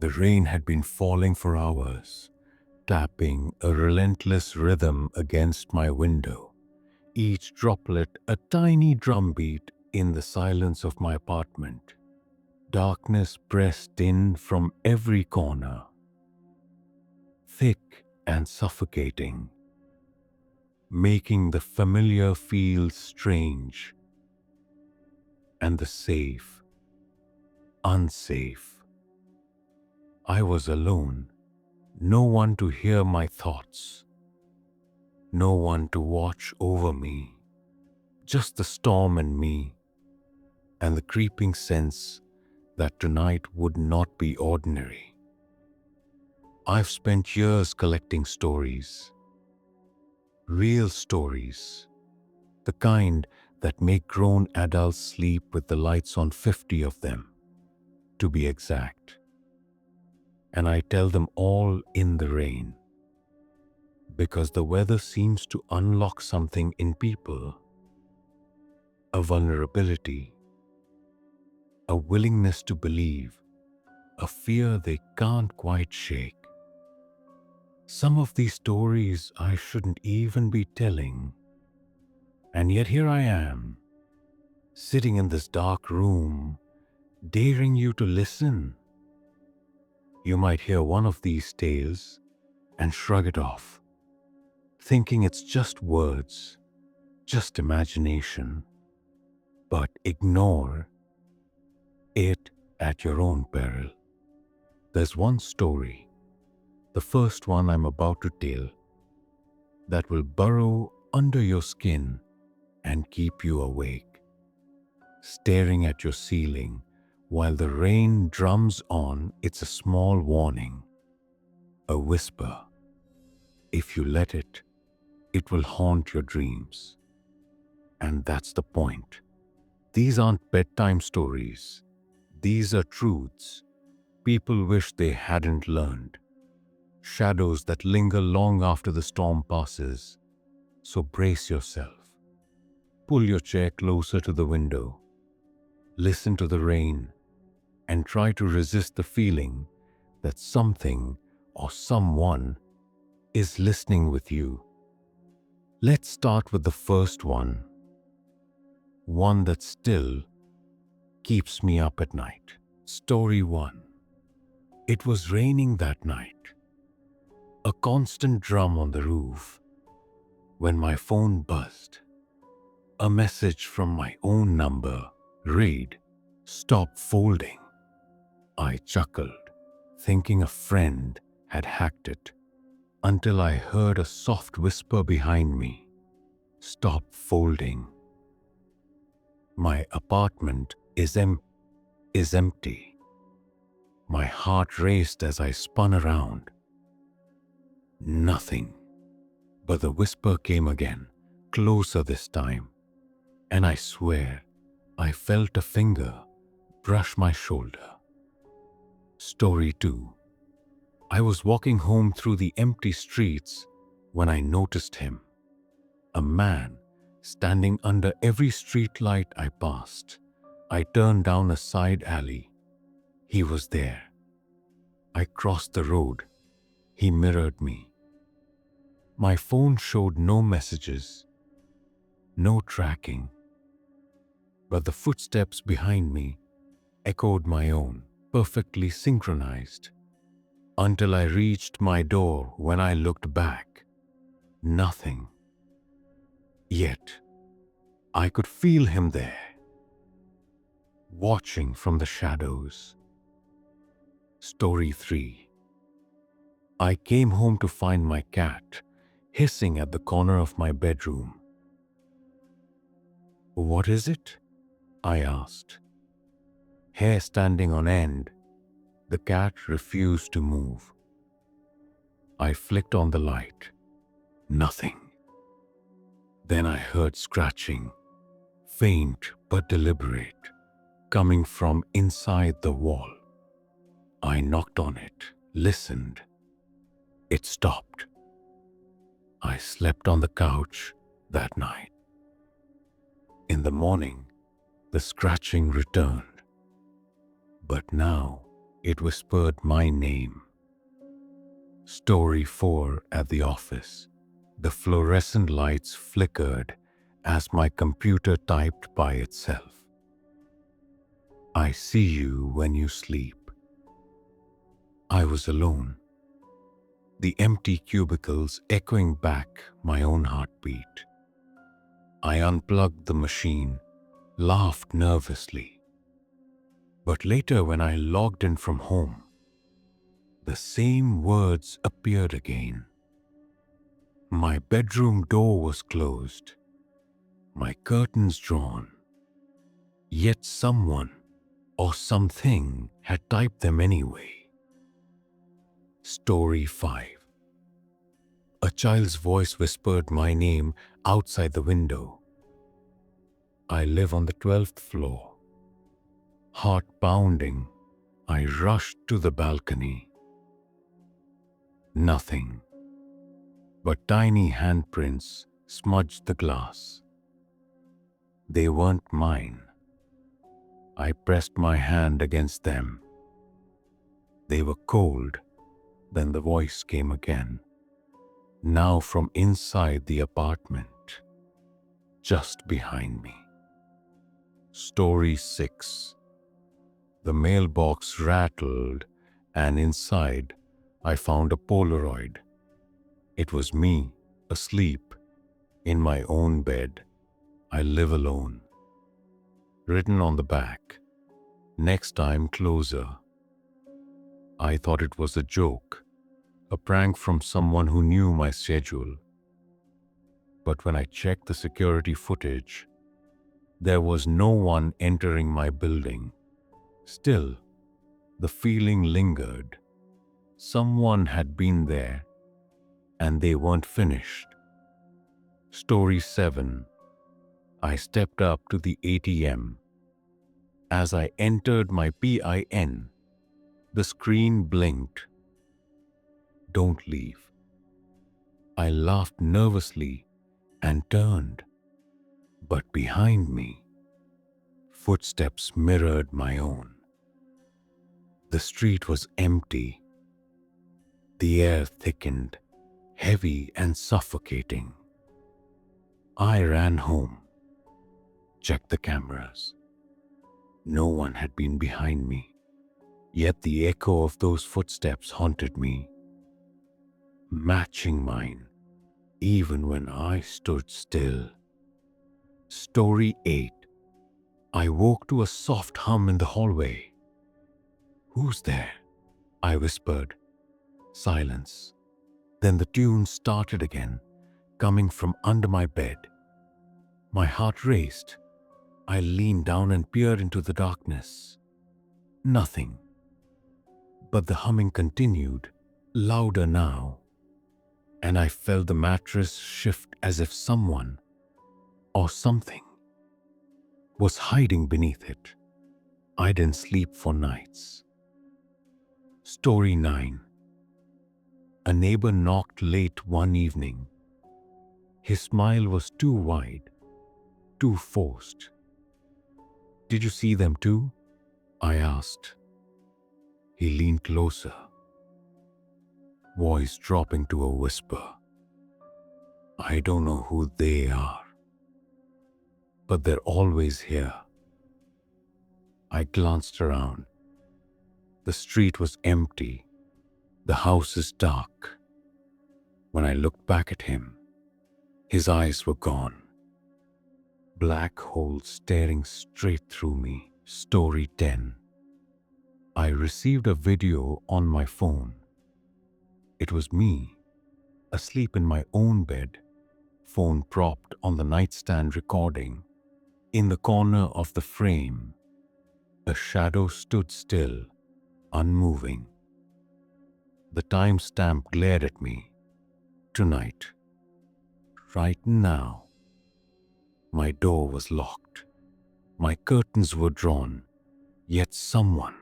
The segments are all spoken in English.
The rain had been falling for hours, tapping a relentless rhythm against my window, each droplet a tiny drumbeat in the silence of my apartment. Darkness pressed in from every corner, thick and suffocating, making the familiar feel strange and the safe unsafe. I was alone, no one to hear my thoughts, no one to watch over me, just the storm and me, and the creeping sense that tonight would not be ordinary. I've spent years collecting stories, real stories, the kind that make grown adults sleep with the lights on, 50 of them, to be exact. And I tell them all in the rain, because the weather seems to unlock something in people, a vulnerability, a willingness to believe, a fear they can't quite shake. Some of these stories I shouldn't even be telling, and yet here I am, sitting in this dark room, daring you to listen. You might hear one of these tales and shrug it off, thinking it's just words, just imagination, but ignore it at your own peril. There's one story, the first one I'm about to tell, that will burrow under your skin and keep you awake, staring at your ceiling while the rain drums on. It's a small warning, a whisper. If you let it, it will haunt your dreams. And that's the point. These aren't bedtime stories. These are truths people wish they hadn't learned. Shadows that linger long after the storm passes. So brace yourself. Pull your chair closer to the window. Listen to the rain and try to resist the feeling that something or someone is listening with you. Let's start with the first one that still keeps me up at night. Story 1. It was raining that night. A constant drum on the roof. When my phone buzzed, a message from my own number read, "Stop folding." I chuckled, thinking a friend had hacked it, until I heard a soft whisper behind me, "Stop folding." My apartment is empty. My heart raced as I spun around. Nothing. But the whisper came again, closer this time, and I swear I felt a finger brush my shoulder. Story 2. I was walking home through the empty streets when I noticed him. A man standing under every street light I passed. I turned down a side alley. He was there. I crossed the road. He mirrored me. My phone showed no messages, no tracking, but the footsteps behind me echoed my own, perfectly synchronized, until I reached my door. When I looked back, nothing. Yet, I could feel him there, watching from the shadows. Story 3. I came home to find my cat hissing at the corner of my bedroom. "What is it?" I asked. Hair standing on end, the cat refused to move. I flicked on the light. Nothing. Then I heard scratching, faint but deliberate, coming from inside the wall. I knocked on it, listened. It stopped. I slept on the couch that night. In the morning, the scratching returned. But now, It whispered my name. Story 4 at the office. The fluorescent lights flickered as my computer typed by itself. I see you when you sleep. I was alone, the empty cubicles echoing back my own heartbeat. I unplugged the machine, laughed nervously. But later, when I logged in from home, the same words appeared again. My bedroom door was closed, my curtains drawn, yet someone or something had typed them anyway. Story 5. A child's voice whispered my name outside the window. I live on the 12th floor. Heart pounding, I rushed to the balcony. Nothing but tiny handprints smudged the glass. They weren't mine. I pressed my hand against them. They were cold. Then the voice came again, now from inside the apartment, just behind me. Story 6. The mailbox rattled, and inside I found a Polaroid. It was me, asleep, in my own bed. I live alone. Written on the back, next time closer. I thought it was a joke, a prank from someone who knew my schedule. But when I checked the security footage, there was no one entering my building. Still, the feeling lingered. Someone had been there, and they weren't finished. Story 7. I stepped up to the ATM. As I entered my PIN, the screen blinked. Don't leave. I laughed nervously and turned. But behind me, footsteps mirrored my own. The street was empty. The air thickened, heavy and suffocating. I ran home, checked the cameras. No one had been behind me, yet the echo of those footsteps haunted me, matching mine, even when I stood still. Story 8. I woke to a soft hum in the hallway. Who's there? I whispered. Silence. Then the tune started again, coming from under my bed. My heart raced. I leaned down and peered into the darkness. Nothing. But the humming continued, louder now, and I felt the mattress shift as if someone or something was hiding beneath it. I didn't sleep for nights. Story 9. A neighbor knocked late one evening. His smile was too wide, too forced. Did you see them too? I asked. He leaned closer, voice dropping to a whisper. I don't know who they are, but they're always here. I glanced around. The street was empty. The house is dark. When I looked back at him, his eyes were gone. Black holes staring straight through me. Story 10. I received a video on my phone. It was me, asleep in my own bed, phone propped on the nightstand recording. In the corner of the frame, a shadow stood still, unmoving. The timestamp glared at me. Tonight. Right now. My door was locked. My curtains were drawn. Yet someone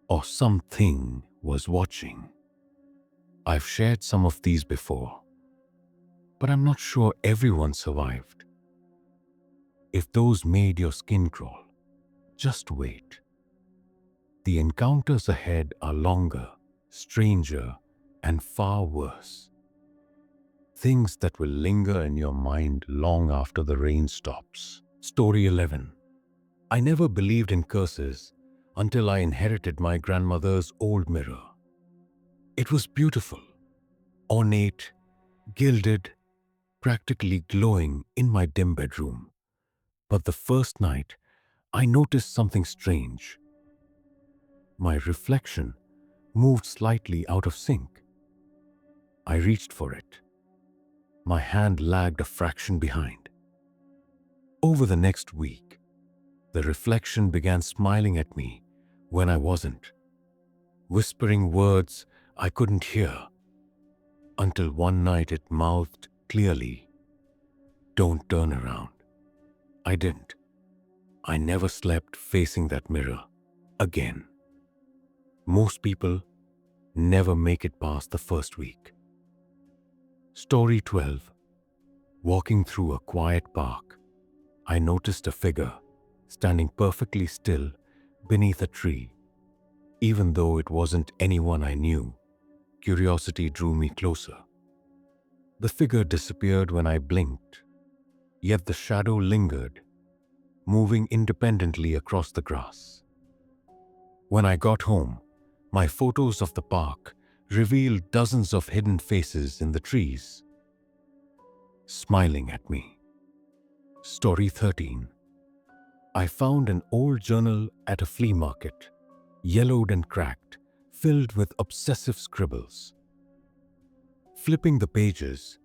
or something was watching. I've shared some of these before, but I'm not sure everyone survived. If those made your skin crawl, just wait. The encounters ahead are longer, stranger, and far worse. Things that will linger in your mind long after the rain stops. Story 11. I never believed in curses until I inherited my grandmother's old mirror. It was beautiful, ornate, gilded, practically glowing in my dim bedroom. But the first night, I noticed something strange. My reflection moved slightly out of sync. I reached for it. My hand lagged a fraction behind. Over the next week, the reflection began smiling at me when I wasn't, whispering words I couldn't hear, until one night it mouthed clearly, "Don't turn around." I didn't. I never slept facing that mirror again. Most people never make it past the first week. Story 12. Walking through a quiet park, I noticed a figure standing perfectly still beneath a tree. Even though it wasn't anyone I knew, curiosity drew me closer. The figure disappeared when I blinked, yet the shadow lingered, moving independently across the grass. When I got home, my photos of the park revealed dozens of hidden faces in the trees, smiling at me. Story 13. I found an old journal at a flea market, yellowed and cracked, filled with obsessive scribbles. Flipping the pages,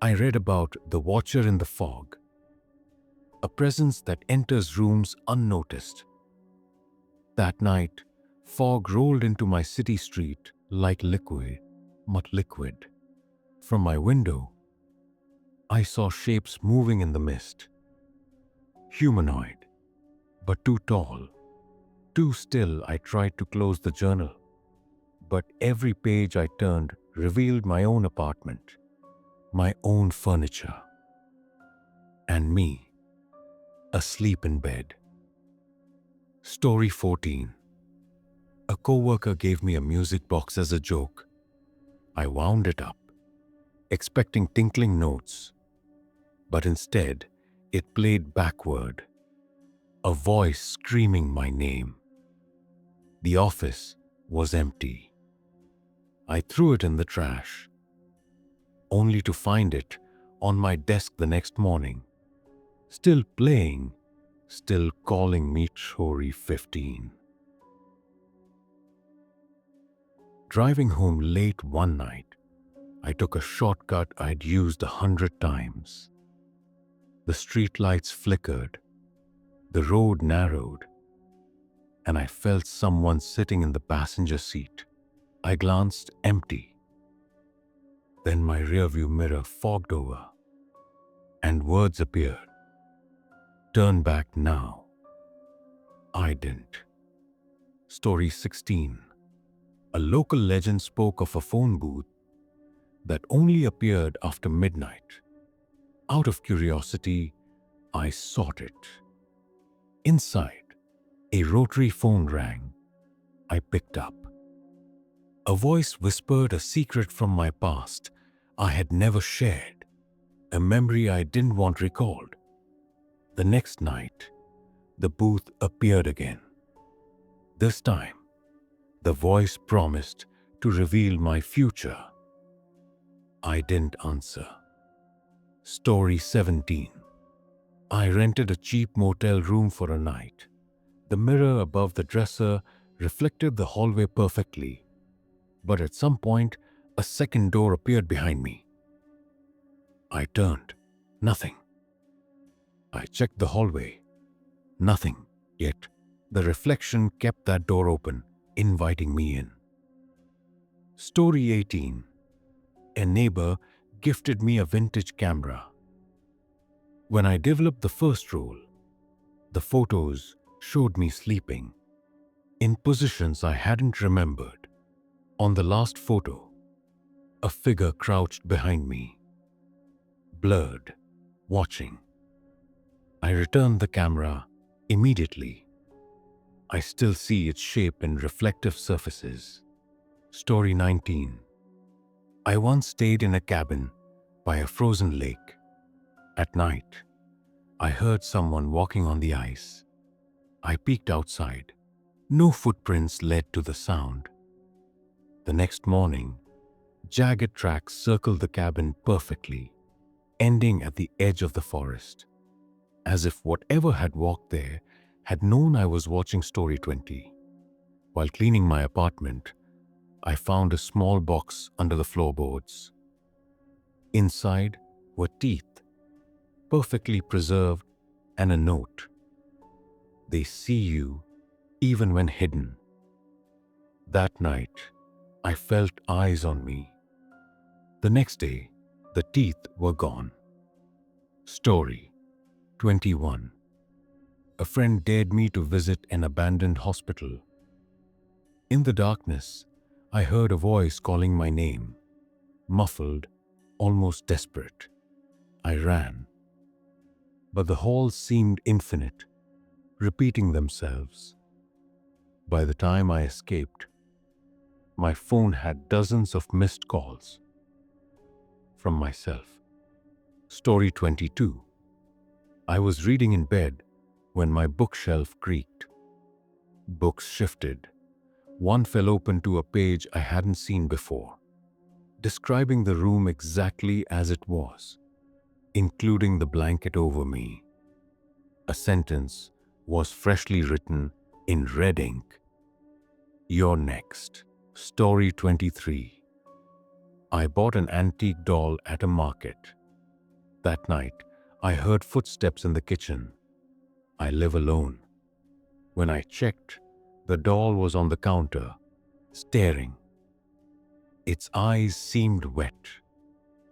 I read about the watcher in the fog, a presence that enters rooms unnoticed. That night, fog rolled into my city street like liquid. From my window, I saw shapes moving in the mist. Humanoid, but too tall, too still. I tried to close the journal, but every page I turned revealed my own apartment, my own furniture, and me, asleep in bed. Story 14. A coworker gave me a music box as a joke. I wound it up, expecting tinkling notes, but instead it played backward, a voice screaming my name. The office was empty. I threw it in the trash, only to find it on my desk the next morning, still playing, still calling me Story 15. Driving home late one night, I took a shortcut I'd used 100 times. The streetlights flickered, the road narrowed, and I felt someone sitting in the passenger seat. I glanced empty. Then my rearview mirror fogged over, and words appeared. Turn back now. I didn't. Story 16. A local legend spoke of a phone booth that only appeared after midnight. Out of curiosity, I sought it. Inside, a rotary phone rang. I picked up. A voice whispered a secret from my past I had never shared, a memory I didn't want recalled. The next night, the booth appeared again. This time, the voice promised to reveal my future. I didn't answer. Story 17. I rented a cheap motel room for a night. The mirror above the dresser reflected the hallway perfectly, but at some point, a second door appeared behind me. I turned. Nothing. I checked the hallway. Nothing. Yet, the reflection kept that door open, inviting me in. Story 18. A neighbor gifted me a vintage camera. When I developed the first roll, the photos showed me sleeping, in positions I hadn't remembered. On the last photo, a figure crouched behind me, blurred, watching. I returned the camera immediately. I still see its shape in reflective surfaces. Story 19. I once stayed in a cabin by a frozen lake. At night, I heard someone walking on the ice. I peeked outside. No footprints led to the sound. The next morning, jagged tracks circled the cabin perfectly, ending at the edge of the forest, as if whatever had walked there had known I was watching Story 20. While cleaning my apartment, I found a small box under the floorboards. Inside were teeth, perfectly preserved, and a note. They see you even when hidden. That night, I felt eyes on me. The next day, the teeth were gone. Story 21. A friend dared me to visit an abandoned hospital. In the darkness, I heard a voice calling my name, muffled, almost desperate. I ran. But the halls seemed infinite, repeating themselves. By the time I escaped, my phone had dozens of missed calls from myself. Story 22. I was reading in bed when my bookshelf creaked. Books shifted. One fell open to a page I hadn't seen before, describing the room exactly as it was, including the blanket over me. A sentence was freshly written in red ink. You're next. Story 23. I bought an antique doll at a market. That night, I heard footsteps in the kitchen. I live alone. When I checked, the doll was on the counter, staring. Its eyes seemed wet,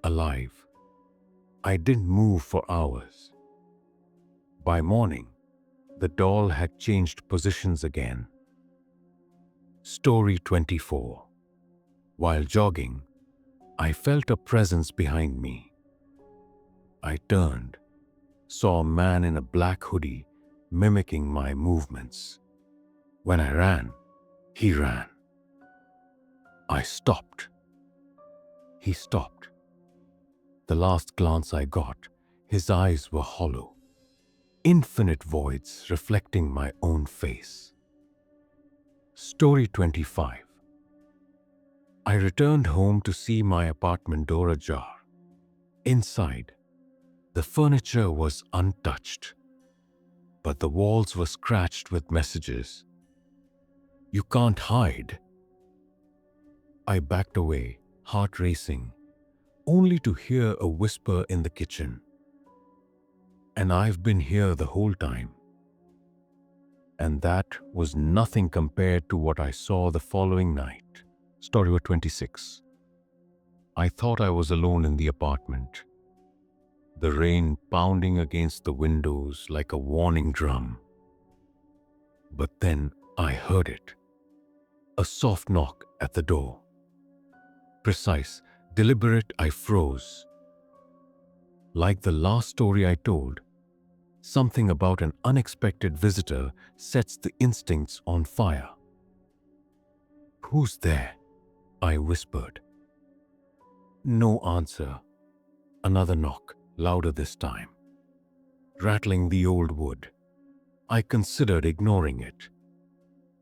alive. I didn't move for hours. By morning, the doll had changed positions again. Story 24. While jogging, I felt a presence behind me. I turned, saw a man in a black hoodie mimicking my movements. When I ran, he ran. I stopped. He stopped. The last glance I got, his eyes were hollow, infinite voids reflecting my own face. Story 25. I returned home to see my apartment door ajar. Inside, the furniture was untouched, but the walls were scratched with messages. You can't hide. I backed away, heart racing, only to hear a whisper in the kitchen. And I've been here the whole time. And that was nothing compared to what I saw the following night. Story 26. I thought I was alone in the apartment. The rain pounding against the windows like a warning drum. But then I heard it. A soft knock at the door. Precise, deliberate, I froze. Like the last story I told, something about an unexpected visitor sets the instincts on fire. Who's there? I whispered. No answer. Another knock, louder this time, rattling the old wood. I considered ignoring it.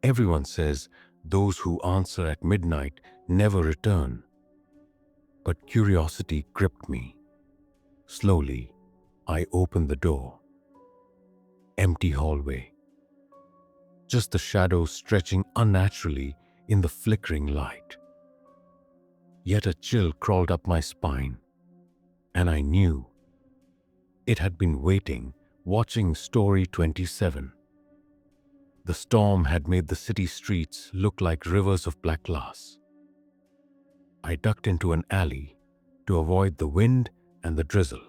Everyone says those who answer at midnight never return. But curiosity gripped me. Slowly, I opened the door. Empty hallway. Just the shadows stretching unnaturally in the flickering light. Yet a chill crawled up my spine, and I knew it had been waiting, watching Story 27. The storm had made the city streets look like rivers of black glass. I ducked into an alley to avoid the wind and the drizzle.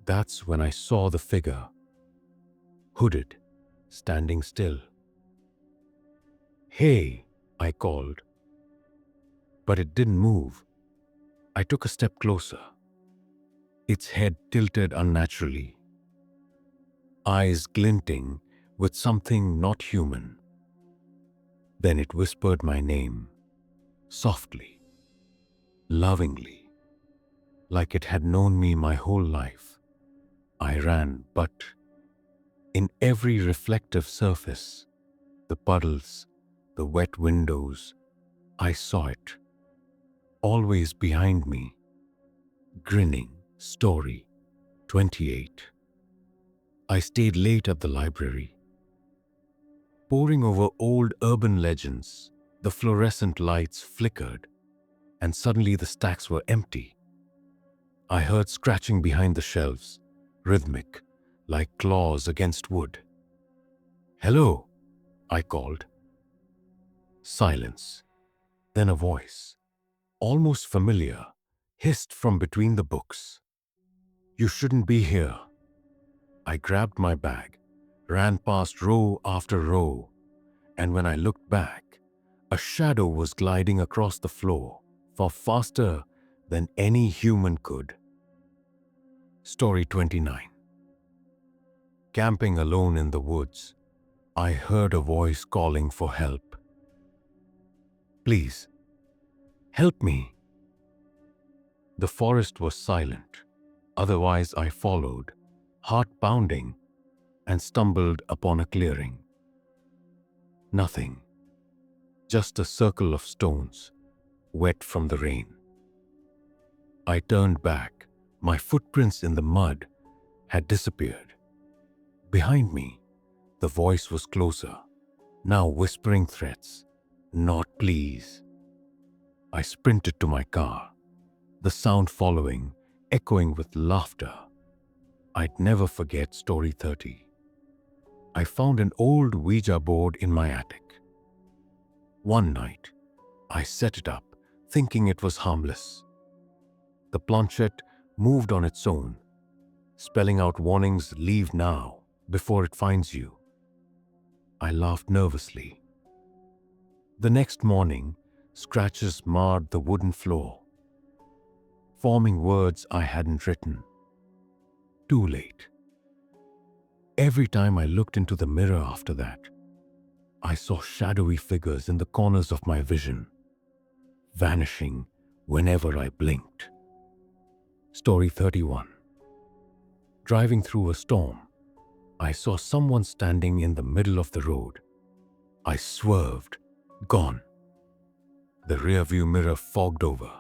That's when I saw the figure, hooded, standing still. Hey, I called. But it didn't move. I took a step closer. Its head tilted unnaturally, eyes glinting, with something not human. Then it whispered my name, softly, lovingly, like it had known me my whole life. I ran, but in every reflective surface, the puddles, the wet windows, I saw it, always behind me, grinning. Story 28. I stayed late at the library, poring over old urban legends. The fluorescent lights flickered, and suddenly the stacks were empty. I heard scratching behind the shelves, rhythmic, like claws against wood. "Hello," I called. Silence. Then a voice, almost familiar, hissed from between the books. "You shouldn't be here." I grabbed my bag, ran past row after row, and when I looked back, a shadow was gliding across the floor, far faster than any human could. Story 29. Camping alone in the woods, I heard a voice calling for help. "Please, help me." The forest was silent. Otherwise, I followed, heart pounding, and stumbled upon a clearing. Nothing, just a circle of stones, wet from the rain. I turned back. My footprints in the mud had disappeared. Behind me, the voice was closer, now whispering threats, not pleas. I sprinted to my car, the sound following, echoing with laughter. I'd never forget Story 30. I found an old Ouija board in my attic. One night, I set it up, thinking it was harmless. The planchette moved on its own, spelling out warnings: "Leave now, before it finds you." I laughed nervously. The next morning, scratches marred the wooden floor, forming words I hadn't written. Too late. Every time I looked into the mirror after that, I saw shadowy figures in the corners of my vision, vanishing whenever I blinked. Story 31. Driving through a storm, I saw someone standing in the middle of the road. I swerved, gone. The rearview mirror fogged over.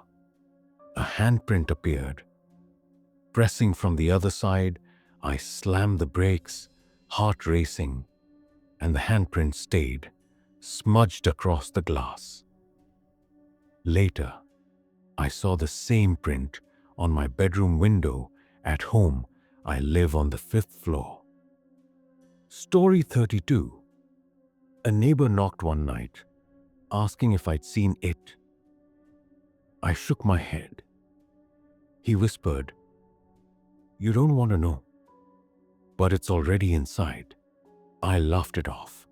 A handprint appeared. Pressing from the other side, I slammed the brakes, heart racing, and the handprint stayed, smudged across the glass. Later, I saw the same print on my bedroom window at home. I live on the 5th floor. Story 32. A neighbor knocked one night, asking if I'd seen it. I shook my head. He whispered, "You don't want to know, but it's already inside." I laughed it off.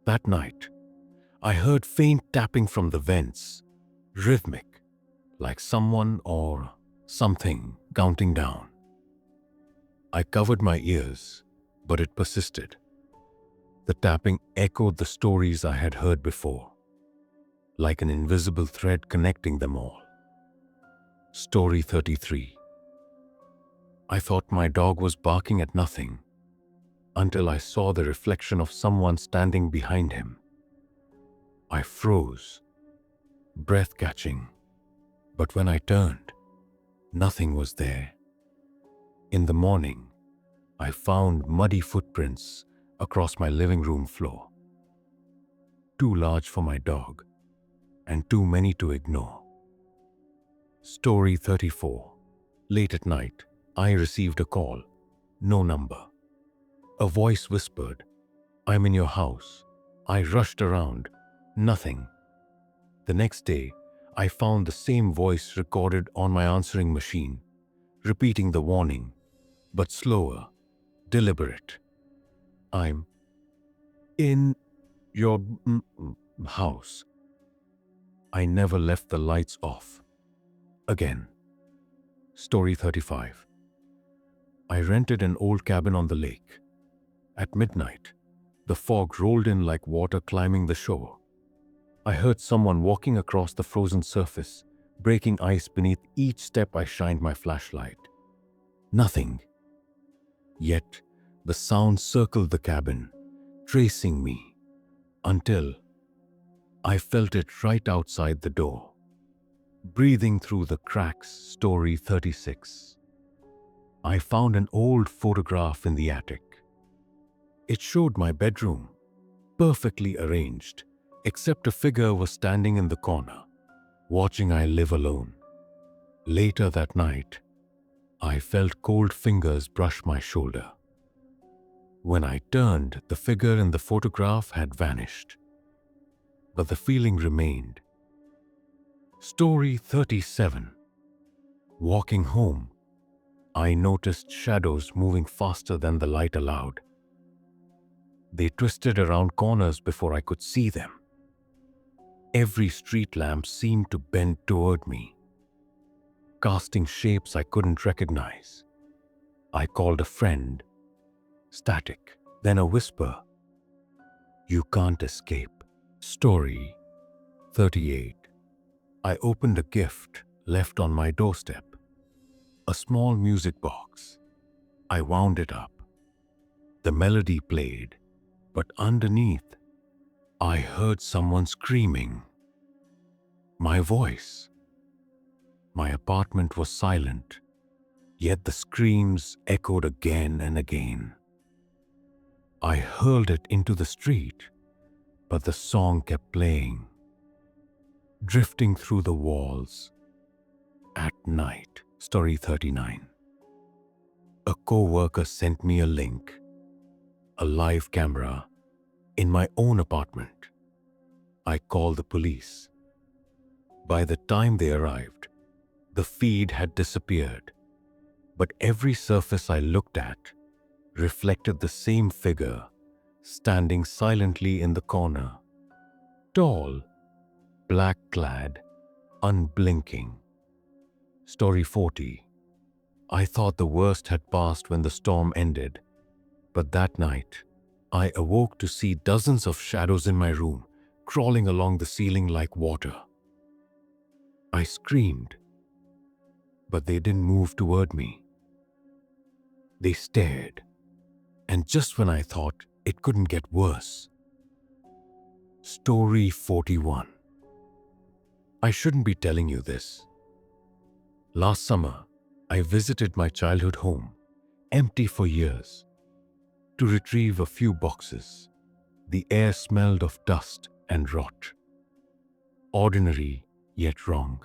That night, I heard faint tapping from the vents, rhythmic, like someone or something counting down. I covered my ears, but it persisted. The tapping echoed the stories I had heard before, like an invisible thread connecting them all. Story 33. I thought my dog was barking at nothing, until I saw the reflection of someone standing behind him. I froze, breath catching, but when I turned, nothing was there. In the morning, I found muddy footprints across my living room floor. Too large for my dog, and too many to ignore. Story 34. Late at night, I received a call. No number. A voice whispered, "I'm in your house." I rushed around. Nothing. The next day, I found the same voice recorded on my answering machine, repeating the warning, but slower, deliberate. "I'm in your house." I never left the lights off. Again. Story 35. I rented an old cabin on the lake. At midnight, The fog rolled in like water climbing the shore. I heard someone walking across the frozen surface, breaking ice beneath each step I shined my flashlight. Nothing. Yet, the sound circled the cabin, tracing me, until I felt it right outside the door. Breathing through the cracks, story 36. I found an old photograph in the attic. It showed my bedroom, perfectly arranged, except a figure was standing in the corner, watching I live alone. Later that night, I felt cold fingers brush my shoulder. When I turned, the figure in the photograph had vanished, but the feeling remained. Story 37. Walking home, I noticed shadows moving faster than the light allowed. They twisted around corners before I could see them. Every street lamp seemed to bend toward me, casting shapes I couldn't recognize. I called a friend. Static, then a whisper. You can't escape. Story 38. I opened a gift left on my doorstep. A small music box. I wound it up. The melody played, but underneath, I heard someone screaming. My voice. My apartment was silent, yet the screams echoed again and again. I hurled it into the street, but the song kept playing, drifting through the walls. At night, story 39. A co-worker sent me a link, a live camera, in my own apartment. I called the police. By the time they arrived, the feed had disappeared, but every surface I looked at reflected the same figure, standing silently in the corner. Tall, black-clad, unblinking. Story 40. I thought the worst had passed when the storm ended, but that night, I awoke to see dozens of shadows in my room, crawling along the ceiling like water. I screamed, but they didn't move toward me. They stared, and just when I thought it couldn't get worse. Story 41. I shouldn't be telling you this. Last summer, I visited my childhood home, empty for years, to retrieve a few boxes. The air smelled of dust and rot. Ordinary, yet wrong.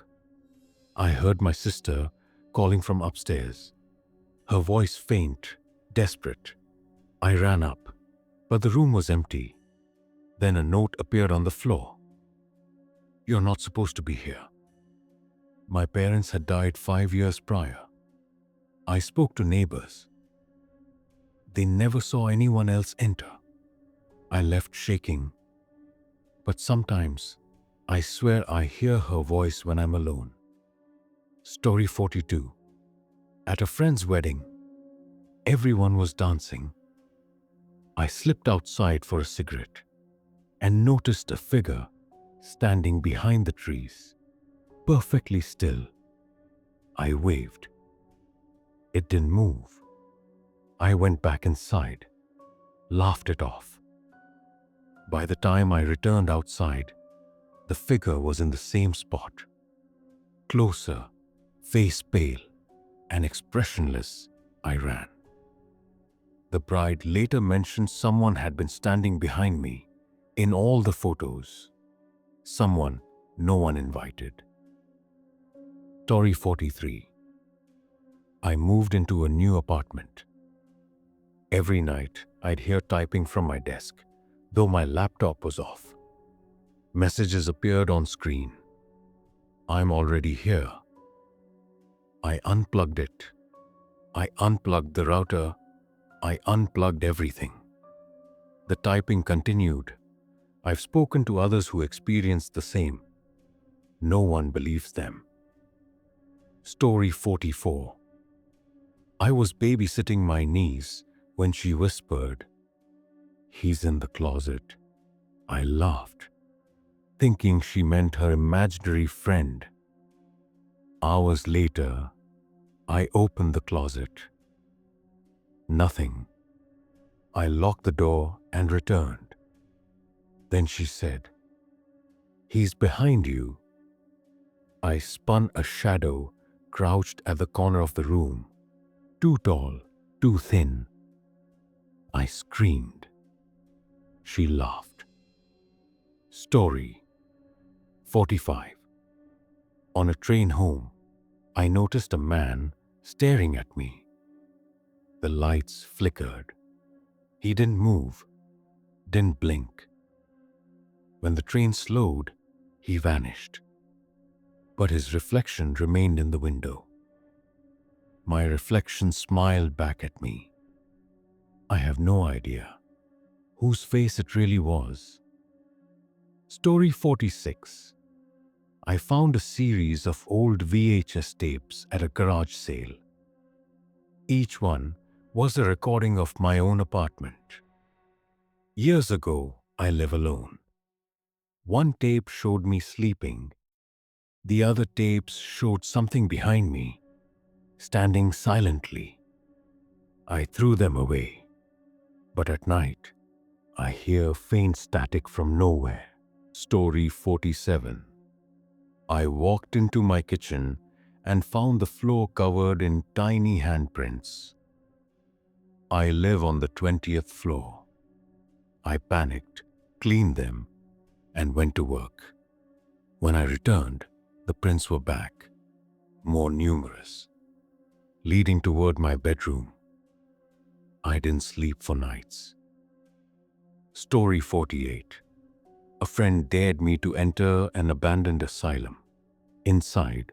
I heard my sister calling from upstairs, her voice faint, desperate. I ran up, but the room was empty. Then a note appeared on the floor. You're not supposed to be here. My parents had died 5 years prior. I spoke to neighbors. They never saw anyone else enter. I left shaking, but sometimes I swear I hear her voice when I'm alone. Story 42. At a friend's wedding, everyone was dancing. I slipped outside for a cigarette and noticed a figure standing behind the trees, perfectly still. I waved. It didn't move. I went back inside, laughed it off. By the time I returned outside, the figure was in the same spot. Closer, face pale and expressionless, I ran. The bride later mentioned someone had been standing behind me in all the photos. Someone no one invited. Story 43. I moved into a new apartment. Every night, I'd hear typing from my desk, though my laptop was off. Messages appeared on screen. I'm already here. I unplugged it. I unplugged the router. I unplugged everything. The typing continued. I've spoken to others who experienced the same. No one believes them. Story 44. I was babysitting my niece when she whispered, He's in the closet. I laughed, thinking she meant her imaginary friend. Hours later, I opened the closet. Nothing. I locked the door and returned. Then she said, "He's behind you." I spun a shadow crouched at the corner of the room. Too tall, too thin. I screamed. She laughed. Story 45. On a train home, I noticed a man staring at me. The lights flickered. He didn't move, didn't blink. When the train slowed, he vanished. But his reflection remained in the window. My reflection smiled back at me. I have no idea whose face it really was. Story 46. I found a series of old VHS tapes at a garage sale. Each one was a recording of my own apartment. Years ago, I live alone. One tape showed me sleeping. The other tapes showed something behind me, standing silently. I threw them away. But at night, I hear faint static from nowhere. Story 47. I walked into my kitchen and found the floor covered in tiny handprints. I live on the 20th floor. I panicked, cleaned them, and went to work. When I returned, the prints were back, more numerous, leading toward my bedroom. I didn't sleep for nights. Story 48. A friend dared me to enter an abandoned asylum. Inside,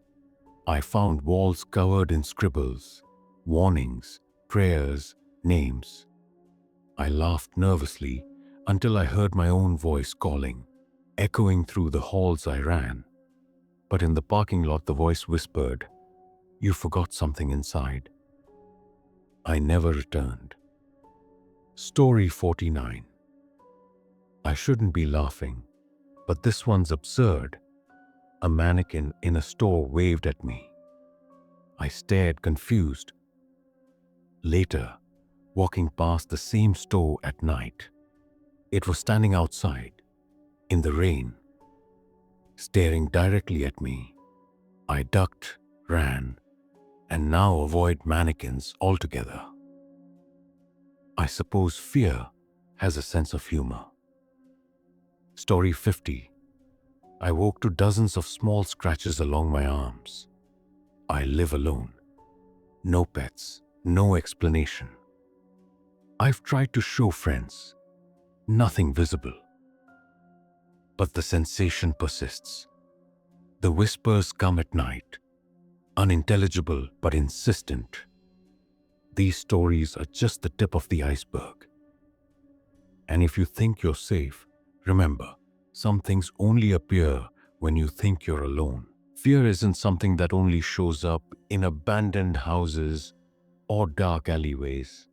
I found walls covered in scribbles, warnings, prayers, names. I laughed nervously until I heard my own voice calling, echoing through the halls I ran. But in the parking lot, the voice whispered, "You forgot something inside." I never returned. Story 49. I shouldn't be laughing, but this one's absurd. A mannequin in a store waved at me. I stared confused. Later, walking past the same store at night, it was standing outside, in the rain, staring directly at me. I ducked, ran, and now avoid mannequins altogether. I suppose fear has a sense of humor. Story 50. I woke to dozens of small scratches along my arms. I live alone. No pets, no explanation. I've tried to show friends. Nothing visible. But the sensation persists. The whispers come at night, unintelligible but insistent. These stories are just the tip of the iceberg. And if you think you're safe, remember, some things only appear when you think you're alone. Fear isn't something that only shows up in abandoned houses or dark alleyways.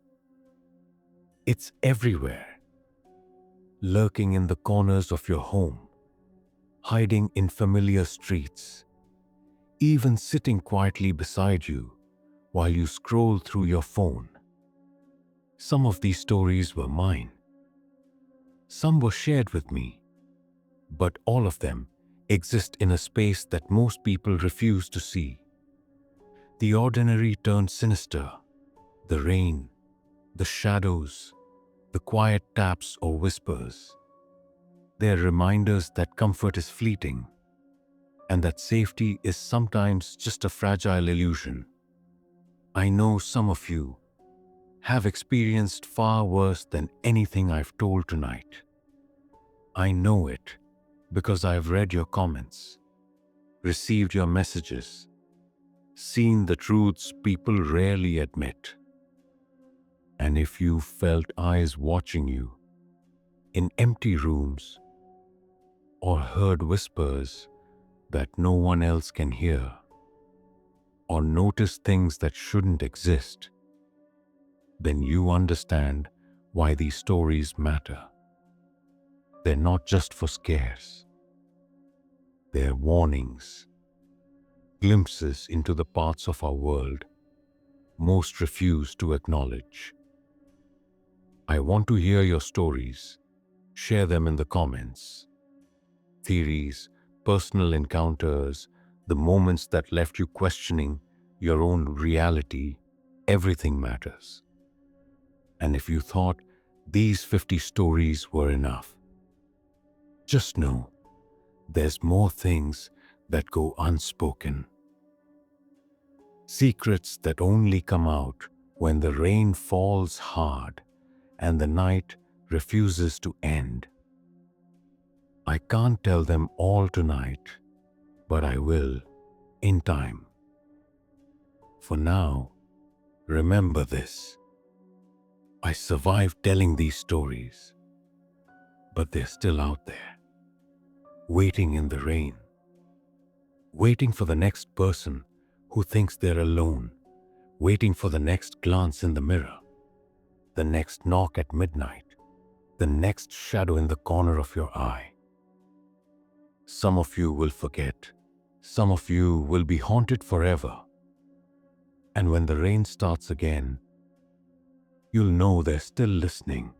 It's everywhere, lurking in the corners of your home, hiding in familiar streets, even sitting quietly beside you while you scroll through your phone. Some of these stories were mine. Some were shared with me, but all of them exist in a space that most people refuse to see. The ordinary turned sinister, the rain, the shadows, the quiet taps or whispers. They're reminders that comfort is fleeting and that safety is sometimes just a fragile illusion. I know some of you have experienced far worse than anything I've told tonight. I know it because I've read your comments, received your messages, seen the truths people rarely admit. And if you felt eyes watching you in empty rooms or heard whispers that no one else can hear, or noticed things that shouldn't exist, then you understand why these stories matter. They're not just for scares. They're warnings, glimpses into the parts of our world most refuse to acknowledge. I want to hear your stories. Share them in the comments. Theories, personal encounters, the moments that left you questioning your own reality, everything matters. And if you thought these 50 stories were enough, just know there's more things that go unspoken. Secrets that only come out when the rain falls hard and the night refuses to end. I can't tell them all tonight, but I will in time. For now, remember this. I survived telling these stories, but they're still out there, waiting in the rain, waiting for the next person who thinks they're alone, waiting for the next glance in the mirror, the next knock at midnight, the next shadow in the corner of your eye. Some of you will forget, some of you will be haunted forever. And when the rain starts again, you'll know they're still listening.